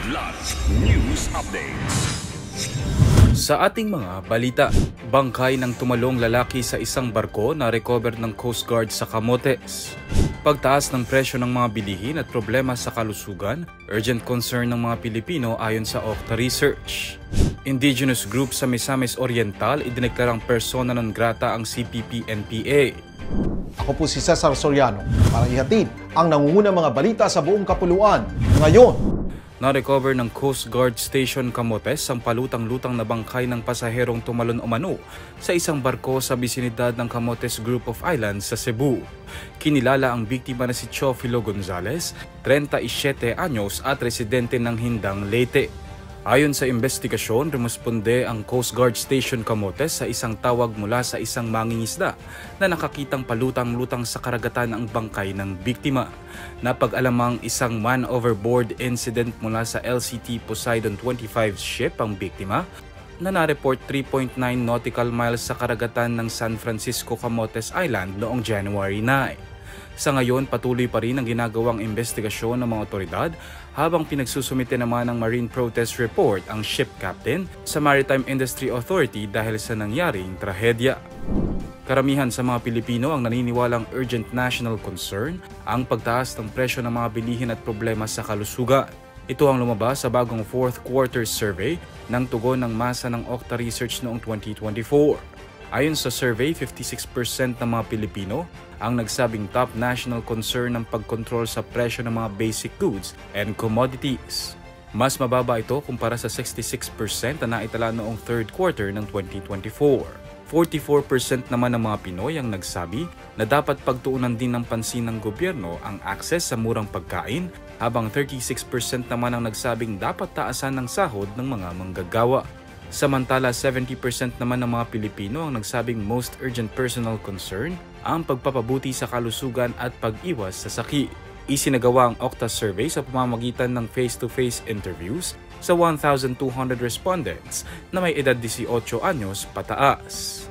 Kidlat News Updates. Sa ating mga balita, bangkay ng tumalong lalaki sa isang barko na recover ng Coast Guard sa Camotes. Pagtaas ng presyo ng mga bilihin at problema sa kalusugan, urgent concern ng mga Pilipino ayon sa Octa Research. Indigenous group sa Misamis Oriental idineklarang persona non grata ang CPP-NPA. Ako po si Cesar Soriano para ihatid ang nangungunang mga balita sa buong kapuluan ngayon. Na-recover ng Coast Guard Station Camotes ang palutang-lutang na bangkay ng pasaherong tumalon umano sa isang barko sa bisinidad ng Camotes Group of Islands sa Cebu. Kinilala ang biktima na si Chofilo Gonzales, 37 anyos at residente ng Hindang, Leyte. Ayon sa investigasyon, rumusponde ang Coast Guard Station Camotes sa isang tawag mula sa isang mangingisda na nakakitang palutang-lutang sa karagatan ang bangkay ng biktima. Napag-alamang isang man overboard incident mula sa LCT Poseidon 25 ship ang biktima na na-report 3.9 nautical miles sa karagatan ng San Francisco Camotes Island noong January 9. Sa ngayon, patuloy pa rin ang ginagawang investigasyon ng mga otoridad habang pinagsusumite naman ng Marine Protest Report ang ship captain sa Maritime Industry Authority dahil sa nangyaring trahedya. Karamihan sa mga Pilipino ang naniniwalang urgent national concern ang pagtaas ng presyo ng mga bilihin at problema sa kalusugan. Ito ang lumabas sa bagong fourth quarter survey ng tugon ng masa ng Octa Research noong 2024. Ayon sa survey, 56% ng mga Pilipino ang nagsabing top national concern ng pagkontrol sa presyo ng mga basic goods and commodities. Mas mababa ito kumpara sa 66% na naitala noong third quarter ng 2024. 44% naman ng mga Pinoy ang nagsabi na dapat pagtuunan din ng pansin ng gobyerno ang access sa murang pagkain, habang 36% naman ang nagsabing dapat taasan ng sahod ng mga manggagawa. Samantala, 70% naman ng mga Pilipino ang nagsabing most urgent personal concern ang pagpapabuti sa kalusugan at pag-iwas sa sakit. Isinagawa ang Octa survey sa pamamagitan ng face-to-face interviews sa 1,200 respondents na may edad 18 anyos pataas.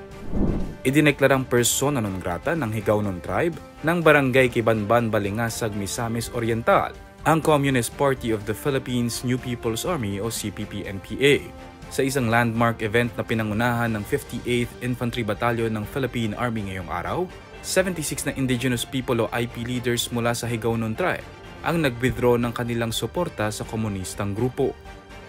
Idineklarang persona non grata ng Higaonon Tribe ng Barangay Kibanban, Balingasag, Misamis Oriental ang Communist Party of the Philippines New People's Army o CPP-NPA. Sa isang landmark event na pinangunahan ng 58th Infantry Battalion ng Philippine Army ngayong araw, 76 na indigenous people o IP leaders mula sa Higaonon Tribe ang nag-withdraw ng kanilang suporta sa komunistang grupo.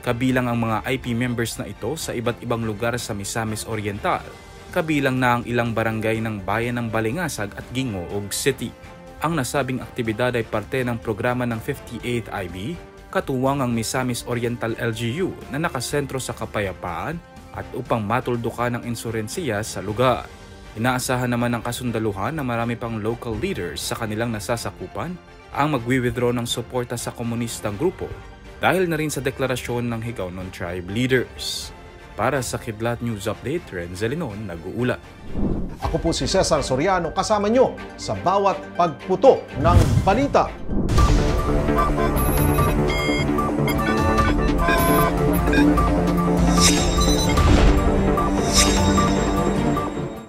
Kabilang ang mga IP members na ito sa iba't ibang lugar sa Misamis Oriental, kabilang na ang ilang barangay ng bayan ng Balingasag at Gingoog City. Ang nasabing aktibidad ay parte ng programa ng 58th IB, katuwang ang Misamis Oriental LGU na nakasentro sa kapayapaan at upang matuldukan ng insurensiya sa lugar. Inaasahan naman ng kasundaluhan na marami pang local leaders sa kanilang nasasakupan ang magwi-withdraw ng suporta sa komunistang grupo dahil na rin sa deklarasyon ng Higaonon Tribe leaders. Para sa Kidlat News Update, Renzel Linon nag-uulat. Ako po si Cesar Soriano, kasama nyo sa bawat pagputo ng balita.